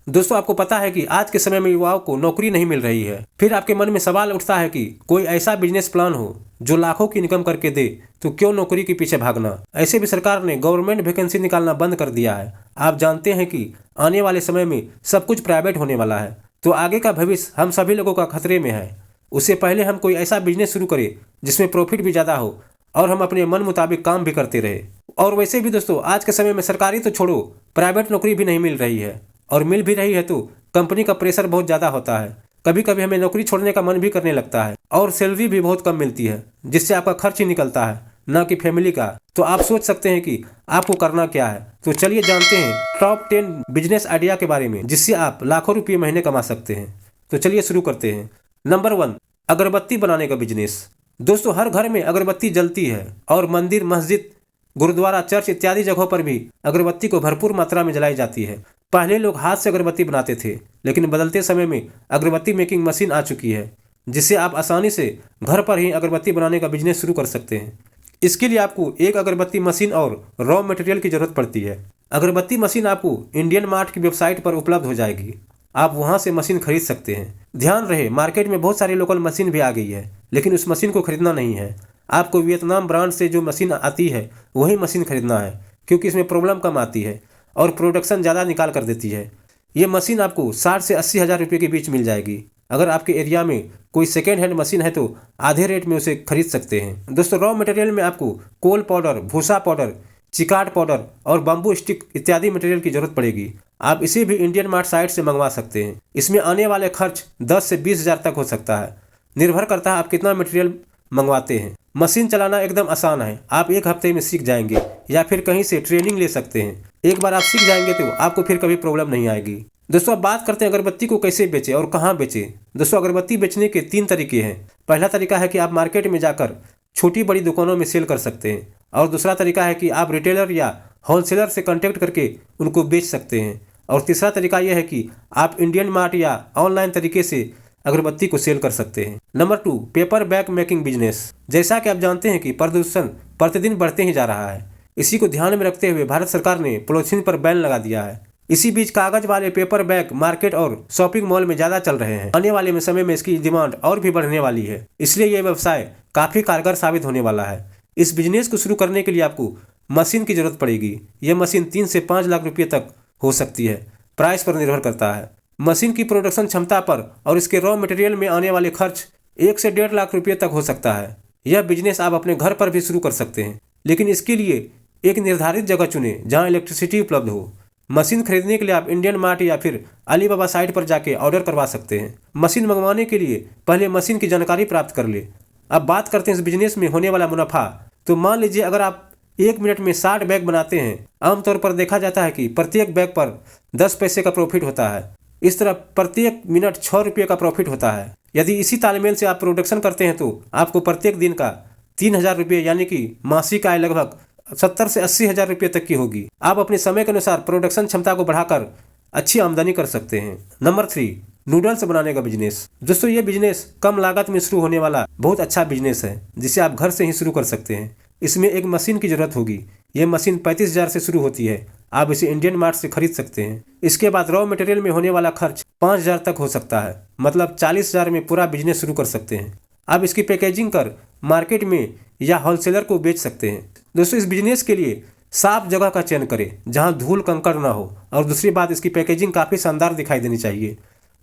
दोस्तों आपको पता है कि आज के समय में युवाओं को नौकरी नहीं मिल रही है। फिर आपके मन में सवाल उठता है कि कोई ऐसा बिजनेस प्लान हो जो लाखों की इनकम करके दे, तो क्यों नौकरी के पीछे भागना। ऐसे भी सरकार ने गवर्नमेंट वैकेंसी निकालना बंद कर दिया है। आप जानते हैं कि आने वाले समय में सब कुछ प्राइवेट होने वाला है, तो आगे का भविष्य हम सभी लोगों का खतरे में है। उससे पहले हम कोई ऐसा बिजनेस शुरू करें जिसमें प्रॉफिट भी ज़्यादा हो और हम अपने मन मुताबिक काम भी करते रहे। और वैसे भी दोस्तों आज के समय में सरकारी तो छोड़ो, प्राइवेट नौकरी भी नहीं मिल रही है, और मिल भी रही है तो कंपनी का प्रेशर बहुत ज़्यादा होता है। कभी कभी हमें नौकरी छोड़ने का मन भी करने लगता है, और सैलरी भी बहुत कम मिलती है, जिससे आपका खर्च ही निकलता है, न कि फैमिली का। तो आप सोच सकते हैं कि आपको करना क्या है। तो चलिए जानते हैं टॉप 10 बिजनेस आइडिया के बारे में, जिससे आप लाखों रुपये महीने कमा सकते हैं। तो चलिए शुरू करते हैं। नंबर 1, अगरबत्ती बनाने का बिजनेस। दोस्तों हर घर में अगरबत्ती जलती है, और मंदिर, मस्जिद, गुरुद्वारा, चर्च इत्यादि जगहों पर भी अगरबत्ती को भरपूर मात्रा में जलाई जाती है। पहले लोग हाथ से अगरबत्ती बनाते थे, लेकिन बदलते समय में अगरबत्ती मेकिंग मशीन आ चुकी है, जिससे आप आसानी से घर पर ही अगरबत्ती बनाने का बिजनेस शुरू कर सकते हैं। इसके लिए आपको एक अगरबत्ती मशीन और रॉ मटेरियल की जरूरत पड़ती है। अगरबत्ती मशीन आपको इंडियन मार्ट की वेबसाइट पर उपलब्ध हो जाएगी, आप वहां से मशीन खरीद सकते हैं। ध्यान रहे मार्केट में बहुत सारी लोकल मशीन भी आ गई है, लेकिन उस मशीन को खरीदना नहीं है। आपको वियतनाम ब्रांड से जो मशीन आती है वही मशीन खरीदना है, क्योंकि इसमें प्रॉब्लम कम आती है और प्रोडक्शन ज़्यादा निकाल कर देती है। ये मशीन आपको 60 से 80 हज़ार रुपये के बीच मिल जाएगी। अगर आपके एरिया में कोई सेकेंड हैंड मशीन है तो आधे रेट में उसे खरीद सकते हैं। दोस्तों रॉ मटेरियल में आपको कोल पाउडर, भूसा पाउडर, चिकाट पाउडर और बम्बू स्टिक इत्यादि मटेरियल की जरूरत पड़ेगी। आप इसे भी इंडियन मार्ट साइट से मंगवा सकते हैं। इसमें आने वाले खर्च 10 से 20 हज़ार तक हो सकता है, निर्भर करता है आप कितना मटेरियल मंगवाते हैं। मशीन चलाना एकदम आसान है, आप एक हफ्ते में सीख जाएंगे, या फिर कहीं से ट्रेनिंग ले सकते हैं। एक बार आप सीख जाएंगे तो आपको फिर कभी प्रॉब्लम नहीं आएगी। दोस्तों अब बात करते हैं अगरबत्ती को कैसे बेचें और कहाँ बेचें। दोस्तों अगरबत्ती बेचने के 3 तरीके हैं। पहला तरीका है कि आप मार्केट में जाकर छोटी बड़ी दुकानों में सेल कर सकते हैं, और दूसरा तरीका है कि आप रिटेलर या होलसेलर से कॉन्टेक्ट करके उनको बेच सकते हैं, और तीसरा तरीका यह है कि आप इंडियन मार्ट या ऑनलाइन तरीके से अगरबत्ती को सेल कर सकते हैं। Number 2, paper bag making business. जैसा कि आप जानते हैं कि प्रदूषण प्रतिदिन बढ़ते ही जा रहा है, इसी को ध्यान में रखते हुए भारत सरकार ने पॉलीथीन पर बैन लगा दिया है। इसी बीच कागज वाले पेपर बैग मार्केट और शॉपिंग मॉल में ज्यादा चल रहे हैं। आने वाले समय में इसकी डिमांड और भी बढ़ने वाली है, इसलिए यह व्यवसाय काफी कारगर साबित होने वाला है। इस बिजनेस को शुरू करने के लिए आपको मशीन की जरूरत पड़ेगी। यह मशीन 3 से 5 लाख रुपये तक हो सकती है, प्राइस पर निर्भर करता है, मशीन की प्रोडक्शन क्षमता पर, और इसके रॉ मटेरियल में आने वाले खर्च 1 से 1.5 लाख रुपये तक हो सकता है। यह बिजनेस आप अपने घर पर भी शुरू कर सकते हैं, लेकिन इसके लिए एक निर्धारित जगह चुनें जहां इलेक्ट्रिसिटी उपलब्ध हो। मशीन खरीदने के लिए आप इंडियन मार्ट या फिर अलीबाबा साइट पर जाके ऑर्डर करवा सकते हैं। मशीन मंगवाने के लिए पहले मशीन की जानकारी प्राप्त कर ले। अब बात करते हैं इस बिजनेस में होने वाला मुनाफा। तो मान लीजिए अगर आप 1 मिनट में 60 बैग बनाते हैं, आमतौर पर देखा जाता है कि प्रत्येक बैग पर 10 पैसे का प्रॉफिट होता है। इस तरह प्रत्येक मिनट 6 रुपये का प्रॉफिट होता है। यदि इसी तालमेल से आप प्रोडक्शन करते हैं तो आपको प्रत्येक दिन का 3,000 रुपये, यानी कि मासिक आय लगभग 70 से 80 हज़ार रुपये तक की होगी। आप अपने समय के अनुसार प्रोडक्शन क्षमता को बढ़ाकर अच्छी आमदनी कर सकते हैं। नंबर 3, नूडल्स बनाने का बिजनेस। दोस्तों ये बिजनेस कम लागत में शुरू होने वाला बहुत अच्छा बिजनेस है, जिसे आप घर से ही शुरू कर सकते हैं। इसमें एक मशीन की जरूरत होगी। यह मशीन 35 हज़ार से शुरू होती है, आप इसे इंडियन मार्ट से खरीद सकते हैं। इसके बाद रॉ मटेरियल में होने वाला खर्च 5 हज़ार तक हो सकता है, मतलब 40 हज़ार में पूरा बिजनेस शुरू कर सकते हैं। आप इसकी पैकेजिंग कर मार्केट में या होलसेलर को बेच सकते हैं। दोस्तों इस बिजनेस के लिए साफ जगह का चयन करें जहां धूल कंकड़ ना हो, और दूसरी बात इसकी पैकेजिंग काफ़ी शानदार दिखाई देनी चाहिए,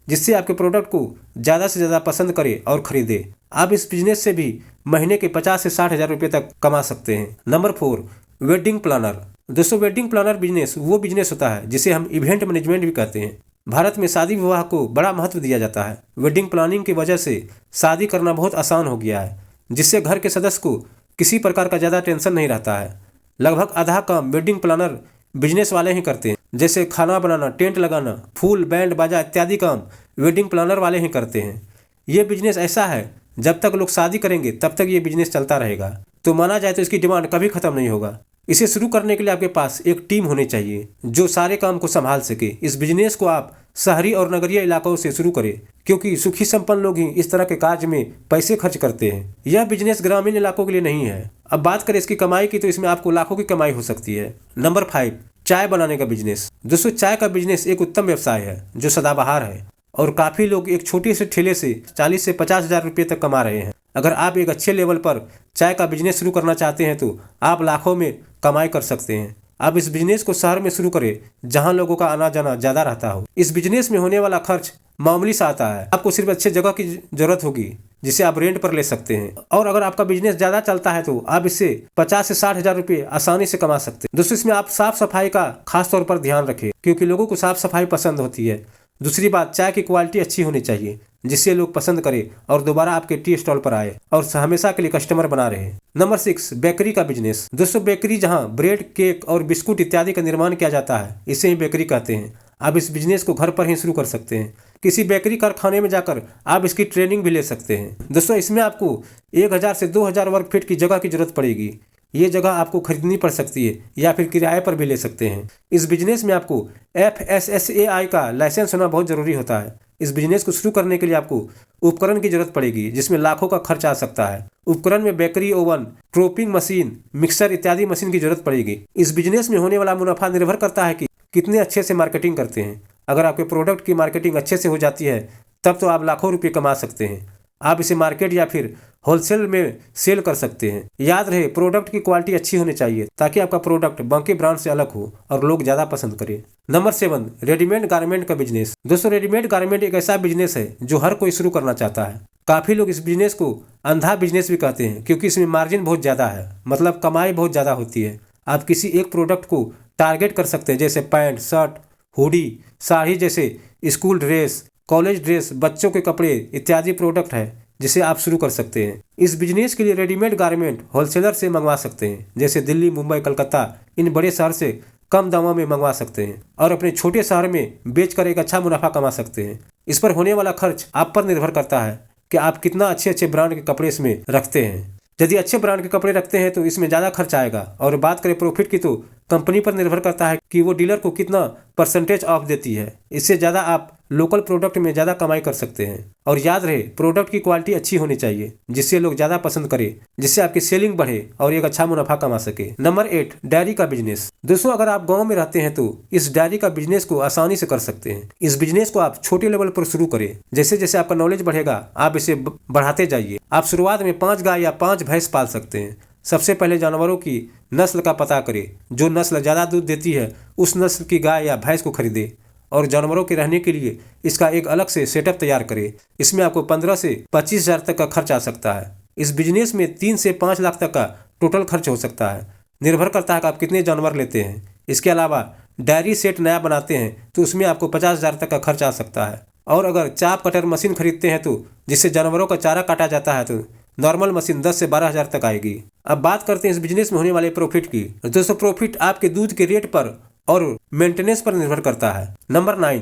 जिससे आपके प्रोडक्ट को ज़्यादा से ज़्यादा पसंद करे और खरीदे। आप इस बिजनेस से भी महीने के 50 से 60 हज़ार रुपये तक कमा सकते हैं। Number 4, wedding planner. दोस्तों वेडिंग प्लानर बिजनेस वो बिजनेस होता है जिसे हम इवेंट मैनेजमेंट भी कहते हैं। भारत में शादी विवाह को बड़ा महत्व दिया जाता है। वेडिंग प्लानिंग की वजह से शादी करना बहुत आसान हो गया है, जिससे घर के सदस्य को किसी प्रकार का ज़्यादा टेंशन नहीं रहता है। लगभग आधा काम वेडिंग प्लानर बिजनेस वाले ही करते हैं, जैसे खाना बनाना, टेंट लगाना, फूल, बैंड बाजा इत्यादि काम वेडिंग प्लानर वाले ही करते हैं। ये बिजनेस ऐसा है जब तक लोग शादी करेंगे तब तक ये बिजनेस चलता रहेगा, तो माना जाए तो इसकी डिमांड कभी खत्म नहीं होगा। इसे शुरू करने के लिए आपके पास एक टीम होनी चाहिए जो सारे काम को संभाल सके। इस बिजनेस को आप शहरी और नगरीय इलाकों से शुरू करें, क्योंकि सुखी संपन्न लोग ही इस तरह के कार्य में पैसे खर्च करते हैं। यह बिजनेस ग्रामीण इलाकों के लिए नहीं है। अब बात करें इसकी कमाई की, तो इसमें आपको लाखों की कमाई हो सकती है। नंबर 5, चाय बनाने का बिजनेस। दोस्तों चाय का बिजनेस एक उत्तम व्यवसाय है जो सदाबहार है और काफ़ी लोग एक छोटे से ठेले से 40 से 50 हज़ार रुपये तक कमा रहे हैं। अगर आप एक अच्छे लेवल पर चाय का बिजनेस शुरू करना चाहते हैं तो आप लाखों में कमाई कर सकते हैं। आप इस बिजनेस को शहर में शुरू करें जहां लोगों का आना जाना ज़्यादा रहता हो। इस बिजनेस में होने वाला खर्च मामूली सा आता है। आपको सिर्फ अच्छे जगह की जरूरत होगी जिसे आप रेंट पर ले सकते हैं, और अगर आपका बिजनेस ज़्यादा चलता है तो आप इससे 50 से 60 हज़ार रुपये आसानी से कमा सकते हैं। दोस्तों इसमें आप साफ सफाई का खास तौर पर ध्यान रखें क्योंकि लोगों को साफ सफाई पसंद होती है। दूसरी बात, चाय की क्वालिटी अच्छी होनी चाहिए जिससे लोग पसंद करें और दोबारा आपके टी स्टॉल पर आए और हमेशा के लिए कस्टमर बना रहे। नंबर 6, बेकरी का बिजनेस। दोस्तों बेकरी जहां ब्रेड, केक और बिस्कुट इत्यादि का निर्माण किया जाता है इसे ही बेकरी कहते हैं। आप इस बिजनेस को घर पर ही शुरू कर सकते हैं। किसी बेकरी कारखाने में जाकर आप इसकी ट्रेनिंग भी ले सकते हैं। दोस्तों इसमें आपको 1000 से 2000 वर्ग फीट की जगह की जरूरत पड़ेगी। ये जगह आपको खरीदनी पड़ सकती है या फिर किराए पर भी ले सकते हैं। इस बिजनेस में आपको FSSAI का लाइसेंस होना बहुत ज़रूरी होता है। इस बिजनेस को शुरू करने के लिए आपको उपकरण की जरूरत पड़ेगी जिसमें लाखों का खर्च आ सकता है। उपकरण में bakery oven, cropping machine, mixer इत्यादि मशीन की जरूरत पड़ेगी। इस बिजनेस में होने वाला मुनाफा निर्भर करता है कि कितने अच्छे से मार्केटिंग करते हैं। अगर आपके प्रोडक्ट की मार्केटिंग अच्छे से हो जाती है तब तो आप लाखों रुपये कमा सकते हैं। आप इसे मार्केट या फिर होलसेल में सेल कर सकते हैं। याद रहे प्रोडक्ट की क्वालिटी अच्छी होनी चाहिए ताकि आपका प्रोडक्ट बाकी ब्रांड से अलग हो और लोग ज़्यादा पसंद करें। नंबर 7, रेडीमेड गारमेंट का बिजनेस। दोस्तों रेडीमेड गारमेंट एक ऐसा बिजनेस है जो हर कोई शुरू करना चाहता है। काफ़ी लोग इस बिजनेस को अंधा बिजनेस भी कहते हैं क्योंकि इसमें मार्जिन बहुत ज़्यादा है, मतलब कमाई बहुत ज़्यादा होती है। आप किसी एक प्रोडक्ट को टारगेट कर सकते हैं जैसे पैंट, शर्ट, हुडी, साड़ी जैसे स्कूल ड्रेस, कॉलेज ड्रेस, बच्चों के कपड़े इत्यादि प्रोडक्ट है जिसे आप शुरू कर सकते हैं। इस बिजनेस के लिए रेडीमेड गारमेंट होलसेलर से मंगवा सकते हैं जैसे दिल्ली, मुंबई, कलकत्ता, इन बड़े शहर से कम दामों में मंगवा सकते हैं और अपने छोटे शहर में बेचकर एक अच्छा मुनाफा कमा सकते हैं। इस पर होने वाला खर्च आप पर निर्भर करता है कि आप कितना अच्छे अच्छे ब्रांड के कपड़े इसमें रखते हैं। यदि अच्छे ब्रांड के कपड़े रखते हैं तो इसमें ज़्यादा खर्च आएगा, और बात करें प्रॉफिट की तो कंपनी पर निर्भर करता है कि वो डीलर को कितना परसेंटेज ऑफ देती है। इससे ज़्यादा आप लोकल प्रोडक्ट में ज़्यादा कमाई कर सकते हैं। और याद रहे प्रोडक्ट की क्वालिटी अच्छी होनी चाहिए जिससे लोग ज़्यादा पसंद करें, जिससे आपकी सेलिंग बढ़े और एक अच्छा मुनाफा कमा सके। नंबर 8, डेयरी का बिजनेस। दोस्तों अगर आप गाँव में रहते हैं तो इस डेयरी का बिजनेस को आसानी से कर सकते हैं। इस बिजनेस को आप छोटे लेवल पर शुरू करें। जैसे जैसे आपका नॉलेज बढ़ेगा आप इसे बढ़ाते जाइए। आप शुरुआत में 5 गाय या 5 भैंस पाल सकते हैं। सबसे पहले जानवरों की नस्ल का पता करें। जो नस्ल ज़्यादा दूध देती है उस नस्ल की गाय या भैंस को खरीदें और जानवरों के रहने के लिए इसका एक अलग से सेटअप तैयार करें। इसमें आपको 15 से 25 हज़ार तक का खर्च आ सकता है। इस बिजनेस में 3 से 5 लाख तक का टोटल खर्च हो सकता है, निर्भर करता है कि आप कितने जानवर लेते हैं। इसके अलावा डेयरी सेट नया बनाते हैं तो उसमें आपको 50 हज़ार तक का खर्च आ सकता है। और अगर चाप कटर मशीन खरीदते हैं तो जिससे जानवरों का चारा काटा जाता है तो नॉर्मल मशीन 10 से 12 हज़ार तक आएगी। अब बात करते हैं इस बिजनेस में होने वाले प्रॉफिट की। दोस्तों प्रॉफिट आपके दूध के रेट पर और मेंटेनेंस पर निर्भर करता है। नंबर 9,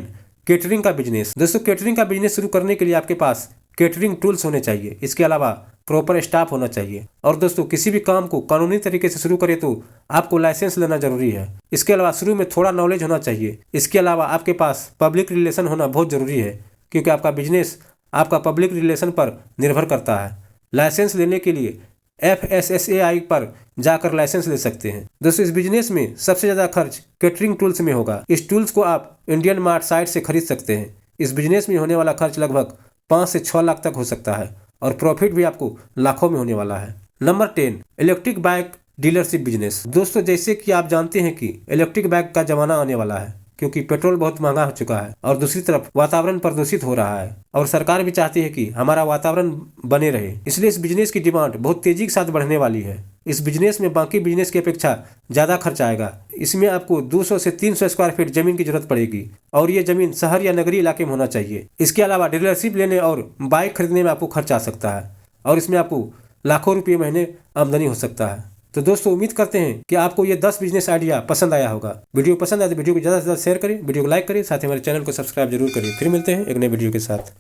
केटरिंग का बिजनेस। दोस्तों केटरिंग का बिजनेस शुरू करने के लिए आपके पास केटरिंग टूल्स होने चाहिए। इसके अलावा प्रॉपर स्टाफ होना चाहिए। और दोस्तों किसी भी काम को कानूनी तरीके से शुरू करें तो आपको लाइसेंस लेना जरूरी है। इसके अलावा शुरू में थोड़ा नॉलेज होना चाहिए। इसके अलावा आपके पास पब्लिक रिलेशन होना बहुत जरूरी है क्योंकि आपका बिजनेस आपका पब्लिक रिलेशन पर निर्भर करता है। लाइसेंस लेने के लिए FSSAI पर जाकर लाइसेंस ले सकते हैं। दोस्तों इस बिजनेस में सबसे ज़्यादा खर्च केटरिंग टूल्स में होगा। इस टूल्स को आप इंडियन मार्ट साइट से खरीद सकते हैं। इस बिजनेस में होने वाला खर्च लगभग 5 से 6 लाख तक हो सकता है और प्रॉफिट भी आपको लाखों में होने वाला है। Number 10, electric bike dealership business. दोस्तों जैसे कि आप जानते हैं कि इलेक्ट्रिक बाइक का जमाना आने वाला है क्योंकि पेट्रोल बहुत महंगा हो चुका है और दूसरी तरफ वातावरण प्रदूषित हो रहा है और सरकार भी चाहती है कि हमारा वातावरण बने रहे। इसलिए इस बिजनेस की डिमांड बहुत तेजी के साथ बढ़ने वाली है। इस बिजनेस में बाकी बिजनेस की अपेक्षा ज़्यादा खर्च आएगा। इसमें आपको 200 से 300 स्क्वायर फीट जमीन की जरूरत पड़ेगी और ये जमीन शहर या नगरीय इलाके में होना चाहिए। इसके अलावा डीलरशिप लेने और बाइक खरीदने में आपको खर्च आ सकता है और इसमें आपको लाखों रुपये महीने आमदनी हो सकता है। तो दोस्तों उम्मीद करते हैं कि आपको ये 10 बिजनेस आइडिया पसंद आया होगा। वीडियो पसंद आए तो वीडियो को ज़्यादा से ज़्यादा शेयर करें, वीडियो को लाइक करें, साथ ही हमारे चैनल को सब्सक्राइब जरूर करें। फिर मिलते हैं एक नए वीडियो के साथ।